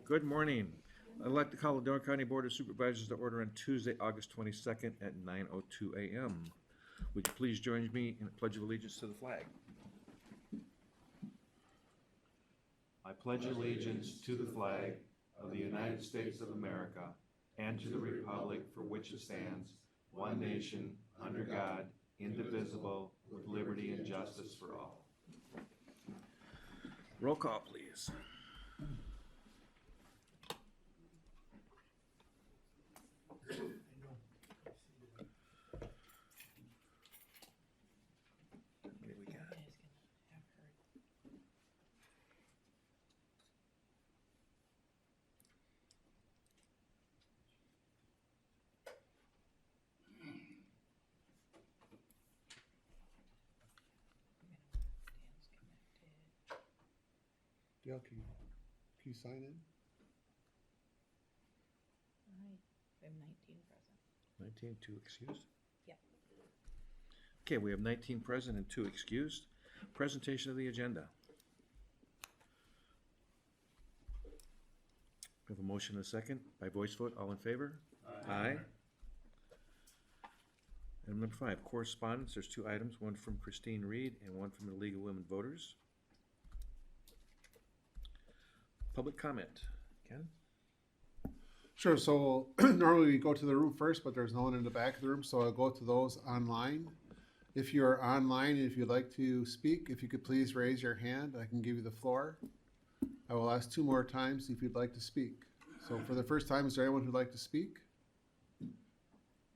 Good morning. I'd like to call the Door County Board of Supervisors to order on Tuesday, August 22nd at 9:02 a.m. Would you please join me in a pledge of allegiance to the flag? I pledge allegiance to the flag of the United States of America and to the republic for which it stands, one nation, under God, indivisible, with liberty and justice for all. Roll call, please. How many we got? Dale, can you sign in? I have 19 present. 19, 2 excused? Yep. Okay, we have 19 present and 2 excused. Presentation of the agenda. We have a motion and a second by voice vote. All in favor? Aye. Item number 5, correspondence. There's 2 items, one from Christine Reed and one from the League of Women Voters. Public comment. Ken? Sure, so normally we go to the room first, but there's no one in the back of the room, so I'll go to those online. If you're online and if you'd like to speak, if you could please raise your hand, I can give you the floor. I will ask 2 more times if you'd like to speak. So for the first time, is there anyone who'd like to speak?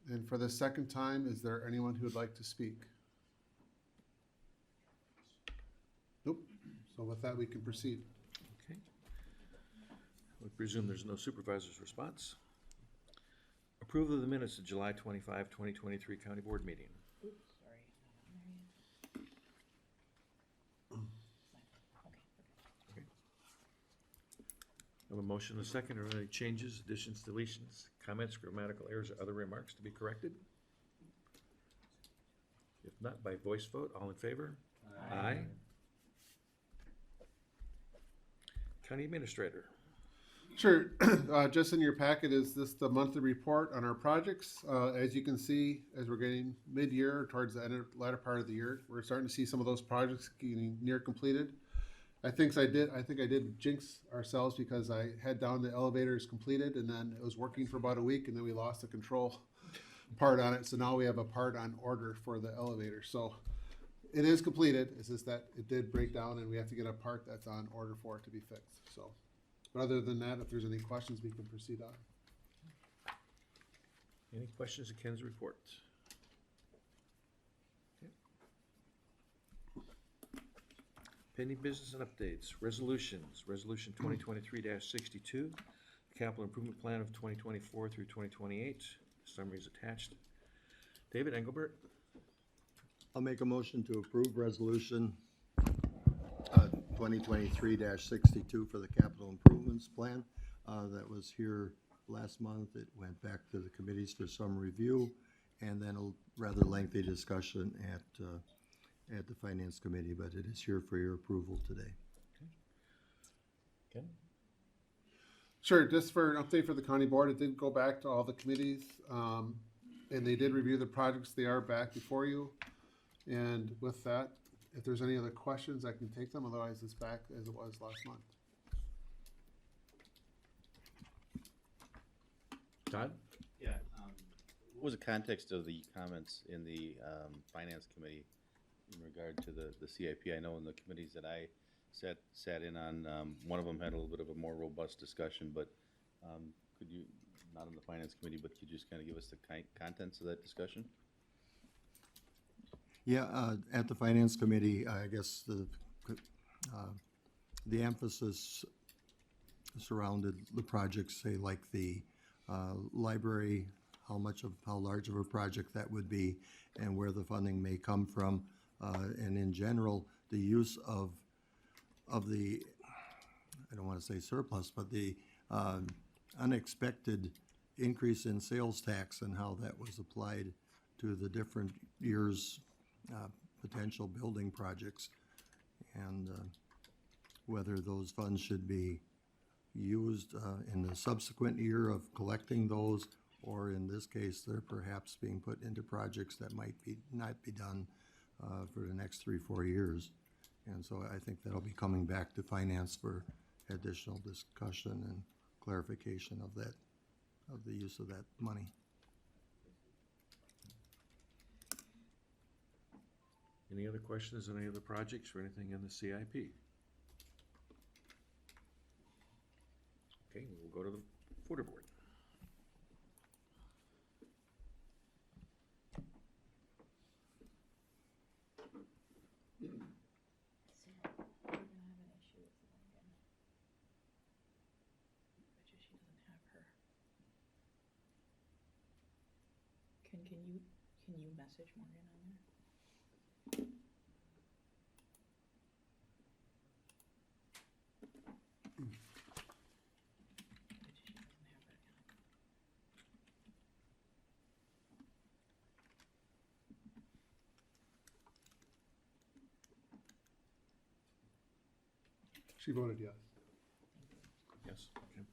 And for the second time, is there anyone who would like to speak? Nope. So with that, we can proceed. Okay. We presume there's no supervisor's response. Approval of the minutes of July 25, 2023 County Board meeting. Oops, sorry. Not on there yet. Okay. I have a motion and a second. Are there any changes, additions, deletions, comments, grammatical errors, or other remarks to be corrected? If not, by voice vote, all in favor? Aye. County Administrator. Sure. Just in your packet is this the monthly report on our projects. As you can see, as we're getting mid-year towards the latter part of the year, we're starting to see some of those projects getting near completed. I think I did jinx ourselves because I had down the elevators completed and then it was working for about a week and then we lost the control part on it. So now we have a part on order for the elevator. So it is completed. It's just that it did break down and we have to get a part that's on order for it to be fixed. So, but other than that, if there's any questions, we can proceed on. Any questions of Ken's report? Okay. Pending business and updates. Resolutions. Resolution 2023-62. Capital Improvement Plan of 2024 through 2028. Summary is attached. David Engelbert. I'll make a motion to approve resolution 2023-62 for the capital improvements plan. That was here last month. It went back to the committees for some review and then a rather lengthy discussion at the finance committee, but it is here for your approval today. Ken? Sure, just for an update for the county board, it did go back to all the committees, and they did review the projects. They are back before you. And with that, if there's any other questions, I can take them. Otherwise, it's back as it was last month. Todd? Yeah, what was the context of the comments in the finance committee in regard to the CIP? I know in the committees that I sat in on, one of them had a little bit of a more robust discussion, but could you, not on the finance committee, but could you just kind of give us the contents of that discussion? Yeah, at the finance committee, I guess the emphasis surrounded the projects, say like the library, how large of a project that would be, and where the funding may come from, and in general, the use of the, I don't want to say surplus, but the unexpected increase in sales tax and how that was applied to the different years' potential building projects, and whether those funds should be used in the subsequent year of collecting those, or in this case, they're perhaps being put into projects that might not be done for the next 3-4 years. And so I think that'll be coming back to finance for additional discussion and clarification of that, of the use of that money. Any other questions on any of the projects or anything in the CIP? Okay, we'll go to the Footer Board. So, we're gonna have an issue with Morgan. Bet you she doesn't have her. Can you message Morgan on there? Bet you she doesn't have her account. She voted yes. Yes, okay.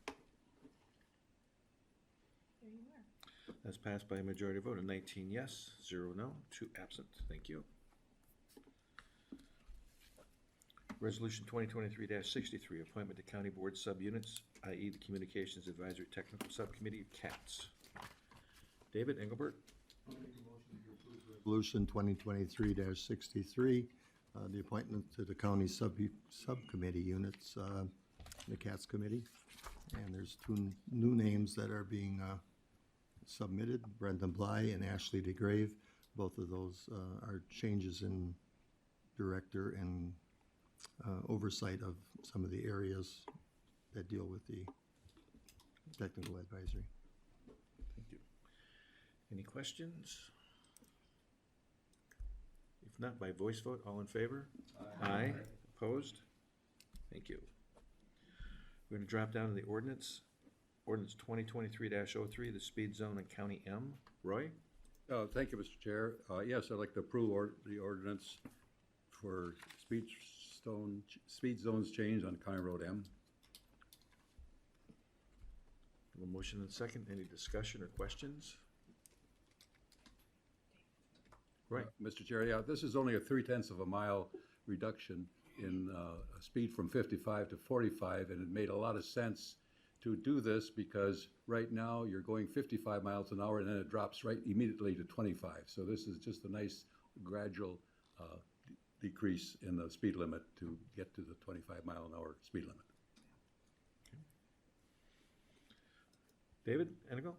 There you are. That's passed by a majority vote of 19 yes, 0 no, 2 absent. Thank you. Resolution 2023-63, appointment to county board subunits, i.e. the Communications Advisory Technical Subcommittee, CATS. David Engelbert? Resolution 2023-63, the appointment to the county subcommittee units, the CATS committee. And there's 2 new names that are being submitted, Brendan Bly and Ashley DeGrave. Both of those are changes in director and oversight of some of the areas that deal with the technical advisory. Thank you. Any questions? If not, by voice vote, all in favor? Aye. Opposed? Thank you. We're gonna drop down to the ordinance. Ordinance 2023-03, the speed zone in County M. Roy? Thank you, Mr. Chair. Yes, I'd like to approve the ordinance for speed zones change on County Road M. A motion and a second. Any discussion or questions? Right. Mr. Chair, yeah, this is only a 0.3 of a mile reduction in speed from 55 to 45, and it made a lot of sense to do this because right now you're going 55 miles an hour and then it drops right immediately to 25. So this is just a nice gradual decrease in the speed limit to get to the 25-mile-an-hour speed limit. David Enigo?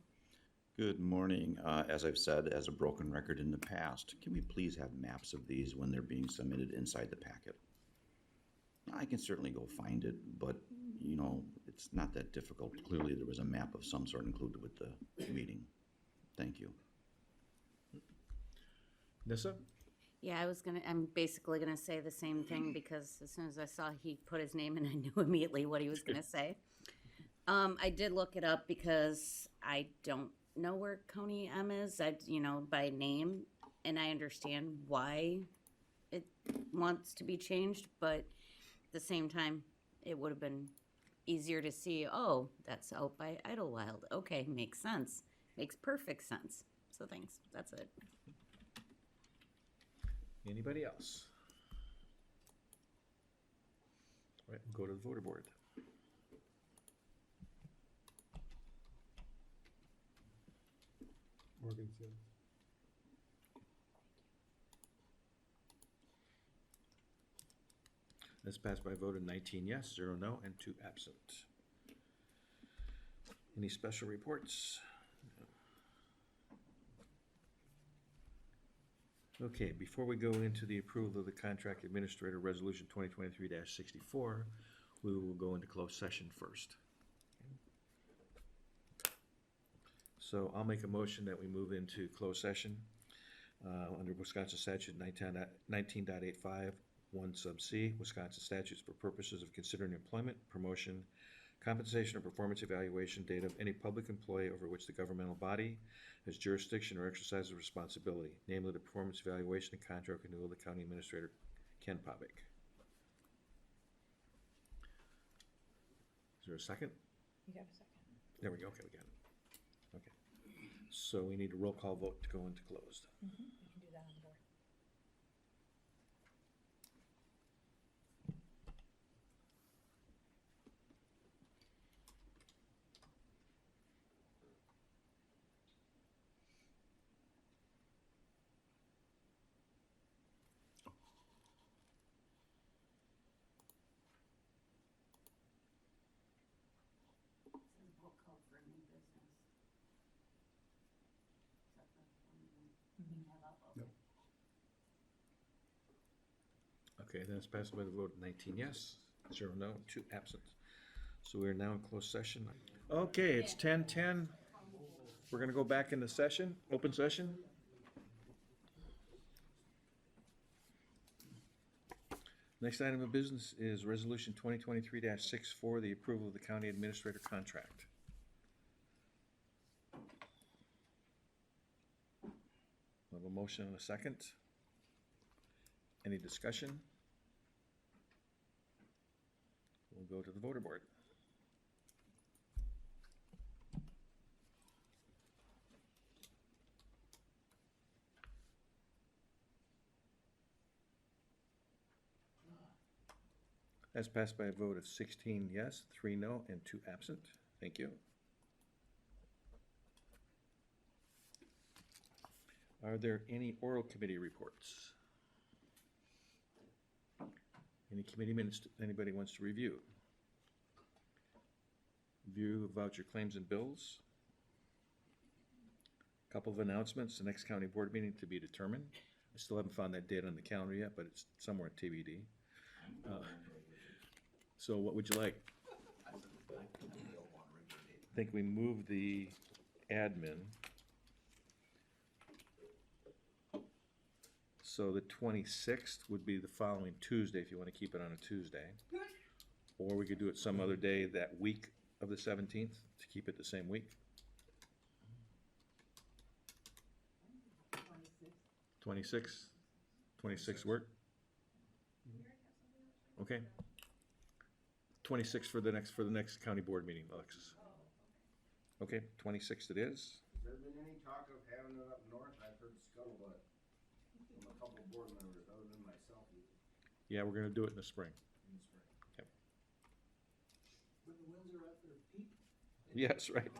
Good morning. As I've said, as a broken record in the past, can we please have maps of these when they're being submitted inside the packet? I can certainly go find it, but, you know, it's not that difficult. Clearly, there was a map of some sort included with the meeting. Thank you. Nissa? Yeah, I'm basically gonna say the same thing because as soon as I saw he put his name in, I knew immediately what he was gonna say. I did look it up because I don't know where County M is, by name, and I understand why it wants to be changed, but at the same time, it would have been easier to see, oh, that's out by Idlewild. Okay, makes sense. Makes perfect sense. So thanks, that's it. Anybody else? All right, we'll go to the voter board. Morgan's yes. That's passed by a vote of 19 yes, 0 no, and 2 absent. Any special reports? Okay, before we go into the approval of the contract administrator resolution 2023-64, we will go into closed session first. So I'll make a motion that we move into closed session under Wisconsin statute 19.85, 1 sub C, Wisconsin statutes for purposes of considering employment, promotion, compensation, or performance evaluation data of any public employee over which the governmental body has jurisdiction or exercises responsibility, namely the performance evaluation and contract renewal of the county administrator, Ken Pavick. Is there a second? You got a second. There we go, okay, we got it. Okay. So we need a roll call vote to go into closed. You can do that on the board. Book called for new business. Is that the one you have up? Okay. Okay, then it's passed by the vote of 19 yes, 0 no, 2 absent. So we are now in closed session. Okay, it's 10:10. We're gonna go back into session, open session. Next item of business is Resolution 2023-64, the approval of the county administrator contract. We have a motion and a second. Any discussion? We'll go to the voter board. That's passed by a vote of 16 yes, 3 no, and 2 absent. Thank you. Are there any oral committee reports? Any committee minutes anybody wants to review? View of voucher claims and bills. Couple of announcements, the next county board meeting to be determined. I still haven't found that date on the calendar yet, but it's somewhere TBD. So what would you like? I think we moved the admin. So the 26th would be the following Tuesday, if you want to keep it on a Tuesday. Or we could do it some other day that week of the 17th to keep it the same week. 26 work? Okay. 26 for the next county board meeting, Alexis. Okay, 26th it is. Has there been any talk of having it up north? I've heard scuttlebutt from a couple board members, other than myself even, Yeah, we're gonna do it in the spring. in the spring. Yep. When the winds are at their peak? Yes, right.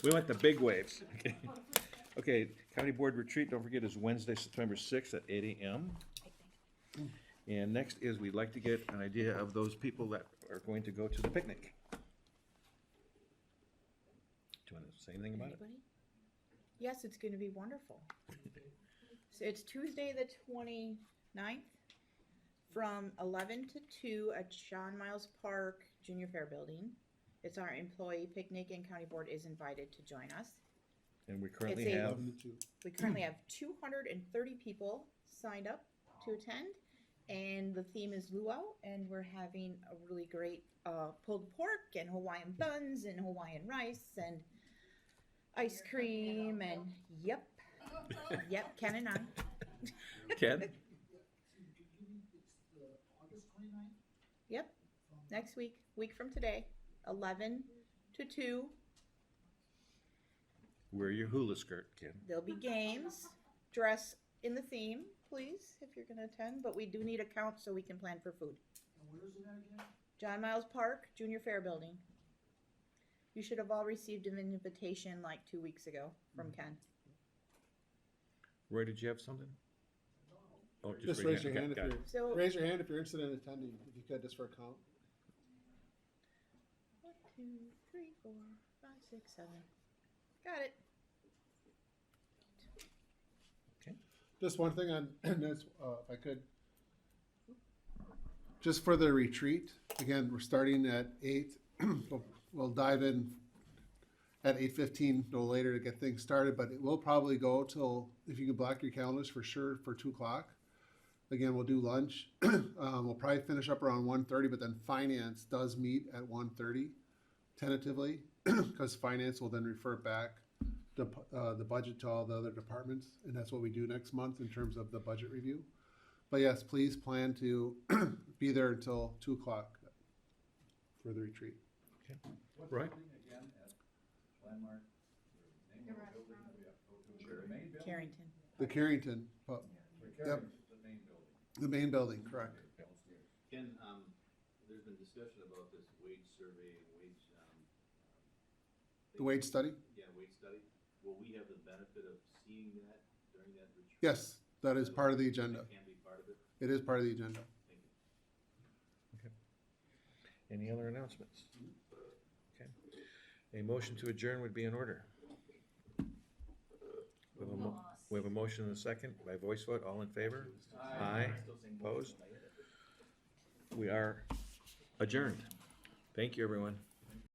We want the big waves. Okay. Okay, county board retreat, don't forget, is Wednesday, September 6th at 8 a.m. And next is we'd like to get an idea of those people that are going to go to the picnic. Do you want to say anything about it? Anybody? Yes, it's gonna be wonderful. So it's Tuesday, the 29th, from 11 to 2 at John Miles Park Junior Fair Building. It's our employee picnic, and county board is invited to join us. And we currently It's a- have, We currently have 230 people signed up to attend, and the theme is luau, and we're having a really great pulled pork and Hawaiian buns and Hawaiian rice and ice cream and yep, Ken and I. Ken? Yep, next week from today, 11 to 2. Wear your hula skirt, Ken. There'll be games. Dress in the theme, please, if you're gonna attend, but we do need a count so we can plan for food. And where is it at again? John Miles Park, Junior Fair Building. You should have all received an invitation like 2 weeks ago from Ken. Roy, did you have something? Oh, Just raise your hand if Okay, got you're, it. So, raise your hand if you're interested in attending, if you could, just for a count. 1, 2, 3, 4, 5, 6, 7. Got it. Just one thing on this, if I could. Just for the retreat, again, we're starting at 8. We'll dive in at 8:15, no later, to get things started, but it will probably go till, if you can block your calendars for sure, for 2 o'clock. Again, we'll do lunch. We'll probably finish up around 1:30, but then finance does meet at 1:30 tentatively, because finance will then refer back the budget to all the other departments, and that's what we do next month in terms of the budget review. But yes, please plan to be there until 2 o'clock for the retreat. Right. Carrington. The Carrington pub. Yep. The main building, correct. Ken, there's been discussion about this wage survey and wage, The wage study? yeah, wage study. Will we have the benefit of seeing that during that retreat? Yes, that is part of the agenda. That can be part of it? It is part of the agenda. Thank you. Okay. Any other announcements? Okay. A motion to adjourn would be in order. We have a motion and a second by voice vote. All in favor? Aye. Opposed? We are adjourned. Thank you, everyone.